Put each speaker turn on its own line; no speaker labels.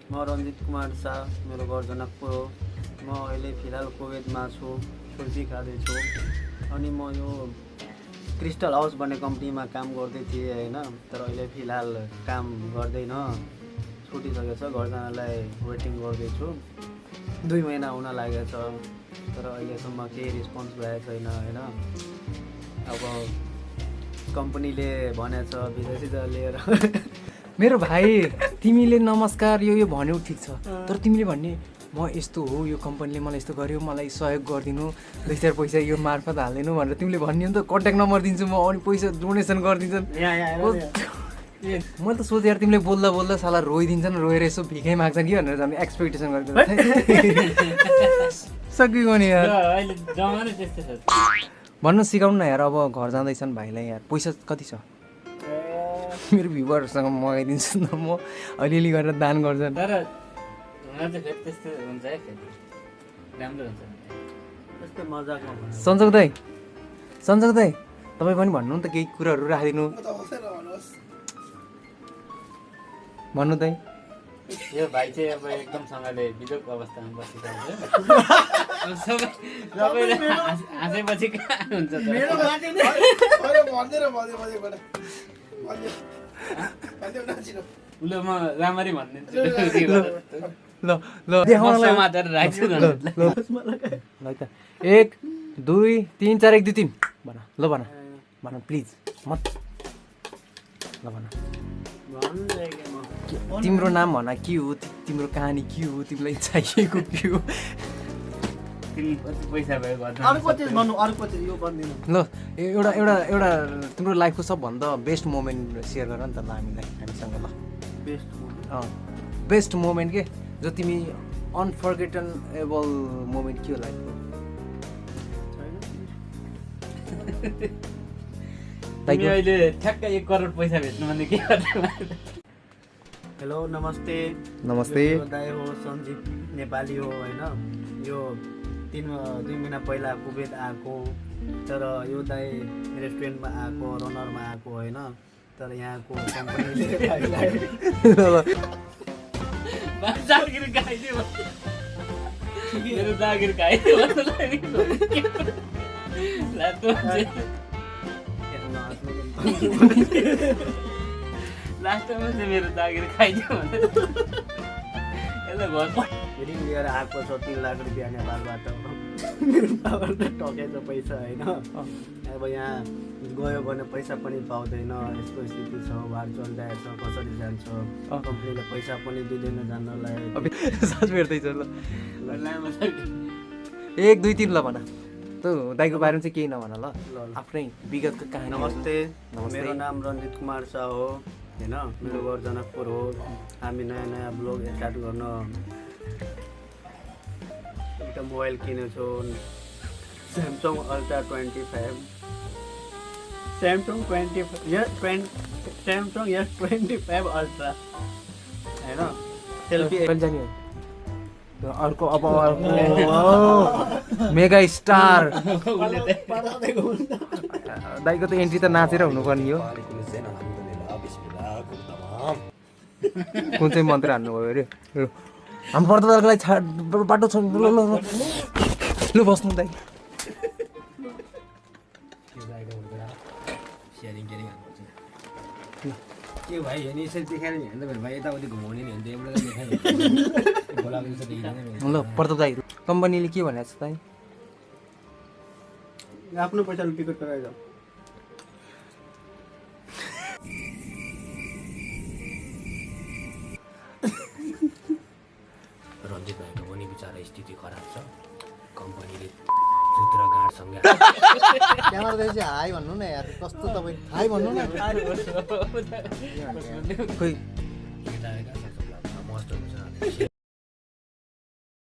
म रञ्जित कुमार शाह, मेरो घर जनकपुर हो। म अहिले फिलहाल कुवेतमा छु, छुर्पी खाँदैछु। अनि म यो क्रिस्टल हाउस भन्ने कम्पनीमा काम गर्दै थिएँ होइन, तर अहिले फिलहाल काम गर्दैन, छुटिसकेको छ। घर जानलाई वेटिङ गर्दैछु। 2 महिना हुन लागेको छ, तर अहिलेसम्म केही रेस्पोन्स भएको छैन होइन। अब कम्पनीले भनेछ भिजा सिजा लिएर
मेरो भाइ तिमीले नमस्कार यो भन्यौ ठिक छ, तर तिमीले भन्ने म यस्तो हो, यो कम्पनीले मलाई यस्तो गर्यो, मलाई सहयोग गरिदिनु, 2-4 पैसा यो मार्फत हालिदिनु भनेर तिमीले भन्यो नि त। कन्ट्याक्ट नम्बर दिन्छु म, अनि पैसा डोनेसन गरिदिन्छन्। मैले त सोचेँ यार तिमीले बोल्दा बोल्दा साला रोइदिन्छन्, रोएर यसो भिखै माग्छन् कि भनेर झन् एक्सपेक्टेसन गरेको सकिगयो नि यार। भन्नु सिकाउनु न यार, अब घर जाँदैछन् भाइलाई यार, पैसा कति छ? मेरो भ्युवरहरूसँग मगाइदिन्छु न म, अलिअलि गरेर दान गर्छन्।
तर हुन चाहिँ फेरि त्यस्तो हुन्छ है, फेरि राम्रो हुन्छ।
त्यस्तै मजाकमा
सञ्जोग दाई तपाईँ पनि भन्नु नि त, केही कुराहरू राखिदिनु भन्नु दाइ।
यो भाइ चाहिँ अब एकदमसँगले बिजोक अवस्थामा बसेको हुन्छ। सबैले हाँसेपछि कहाँ हुन्छ त? ल म राम्ररी भनिदिन्छु।
ल देखाउनलाई
समातेर राख्छु न।
ल त 1 2 3 4 1 2 3 भन, ल भन प्लिज मत, ल भन। तिम्रो नाम भन, के हो तिम्रो कहानी, के हो तिमीलाई चाहिएको के हो?
पैसा भयो घरमा।
ल एउटा तिम्रो लाइफको सबभन्दा बेस्ट मोमेन्ट सेयर गर नि त ल हामीसँग। ल बेस्ट मोमेन्ट के, जो तिमी अनफर्गेटेबल मोमेन्ट के हो लाइफको?
तिमी अहिले ठ्याक्कै 1 करोड पैसा भेट्नु भने के गर्नु?
हेलो नमस्ते। यो दाइ हो सञ्जीव, नेपाली हो होइन। यो 2 महिना पहिला कुवेत आएको, तर यो दाइ रेस्टुरेन्टमा आएको, रनरमा आएको होइन। तर यहाँको कम्पनीले
जागिर खाइदियो, मेरो जागिर खाइदियो भन्नु लागेको। लास्टमा चाहिँ मेरो जागिर खाइदियो भने यसलाई घर
ऋण लिएर आएको छ 3 लाख रुपियाँ नेपालबाट। मेरो बाबाले ठगेछ पैसा होइन। अब यहाँ गयो भने पैसा पनि पाउँदैन, यस्तो स्थिति छ, वार चलिरहेको छ, कसरी जान्छ? कम्पनीले पैसा पनि दिँदैन जान्नलाई।
सास भेट्दैछ। ल
लामो
1 2 3 ल भन त, दाइको बारेमा चाहिँ केही नभन ल, आफ्नै विगतको कहानी।
नमस्ते, मेरो नाम रञ्जित कुमार शाह हो होइन। मेरो घर जनकपुर हो। हामी नयाँ ब्लग स्टार्ट गर्न एउटा मोबाइल किनेछौँ, Samsung ultra 25, Samsung S25 ultra होइन। सेल्फी
जाने अर्को अब मेगा स्टार दाइको त एन्ट्री त नाचेर हुनुपर्ने हो। कुन चाहिँ मन्त्र हान्नुभयो अरे? हाम्रो पर्दाको लागि बाटो छ, ल बस्नु दाइ।
के भाइ हेर्ने यसरी देखाएर हिँड्दा भयो भाइ, यताउति घुमाउने नि हुन्छ, एउटा देखायो बोलाएको जस्तो देखिँदैन।
ल प्रताप दाइ, कम्पनीले के भनेको छ दाइ?
आफ्नो पैसाले टिकट कराएर
रञ्जित भाइको पनि बिचारा स्थिति खराब छ। कम्पनीले जुत्रा गाडसँग
क्यामेरा दाइ चाहिँ हाई भन्नु न यार, कस्तो तपाईँ हाई भन्नु न। खोइ
मस्त हुन्छ।